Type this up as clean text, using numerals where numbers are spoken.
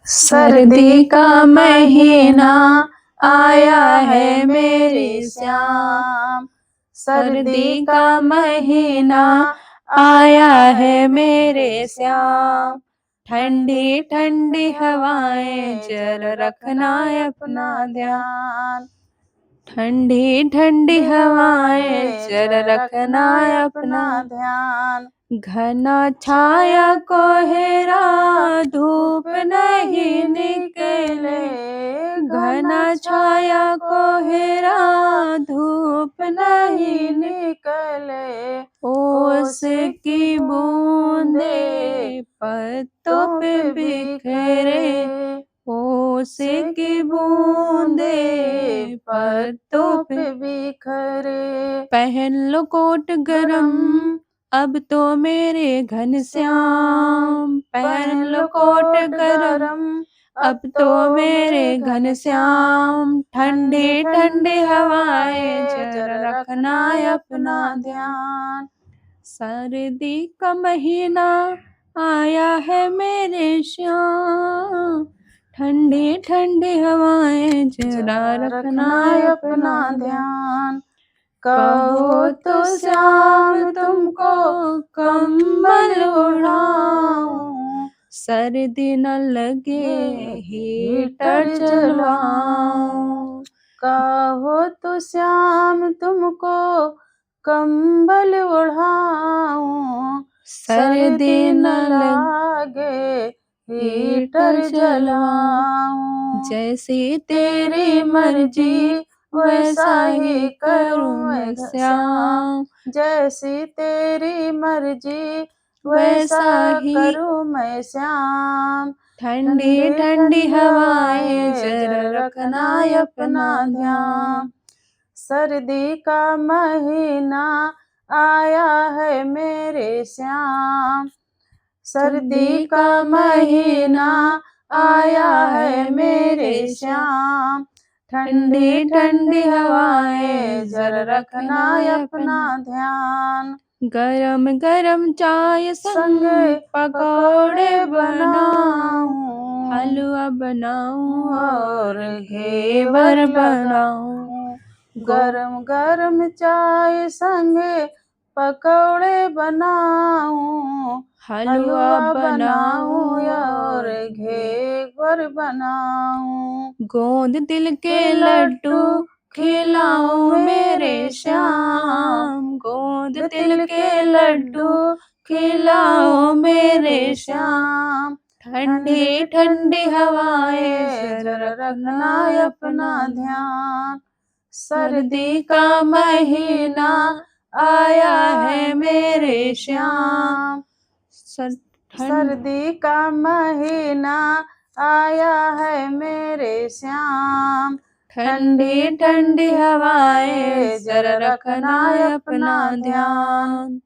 सर्दी का महीना आया है मेरे श्याम। सर्दी का महीना आया है मेरे श्याम। ठंडी ठंडी हवाएं जरा रखना अपना ध्यान। ठंडी ठंडी हवाएं जरा रखना अपना ध्यान। घना छाया कोहरा धूप नहीं निकले। घना छाया कोहरा धूप नहीं निकले। ओस की बूंदे पत्तों पे बिखरे। ओस की बूंदे पत्तों पे बिखरे। पहन लो कोट गरम अब तो मेरे घनश्याम। पहन लो कोट गरम अब तो मेरे घनश्याम। ठंडी ठंडी हवाएं जरा रखना अपना ध्यान। सर्दी का महीना आया है मेरे श्याम। ठंडी ठंडी हवाएं जरा रखना अपना ध्यान। कहो तो श्याम तुमको कंबल उड़ाऊं। सर्दी न लगे हीटर जलवाऊं। कहो तो श्याम तुमको कंबल उड़ाऊं। सर्दी न लगे हीटर जलाऊं। जैसी तेरी मर्जी वैसा ही करूं मैं श्याम। जैसी तेरी मर्जी वैसा करूं मैं श्याम। ठंडी ठंडी हवाएं जरा रखना अपना ध्यान। सर्दी का महीना आया है मेरे श्याम। सर्दी का महीना आया है मेरे श्याम। ठंडी ठंडी हवाएं जरा रखना अपना ध्यान। गरम गरम चाय संग पकौड़े बनाऊं। हलवा बनाऊं और घेवर बनाऊं। गरम गरम चाय संग पकौड़े बनाऊं। हलवा बनाऊं और घेवर बनाऊं। गोंद तिल के लड्डू खिलाऊं मेरे श्याम। गोंद तिल के लड्डू खिलाऊं मेरे श्याम। ठंडी ठंडी हवाएं जरा रखना अपना ध्यान। सर्दी का महीना आया है मेरे श्याम। सर्दी का महीना आया है मेरे श्याम। ठंडी ठंडी हवाएं जरा रखना अपना ध्यान।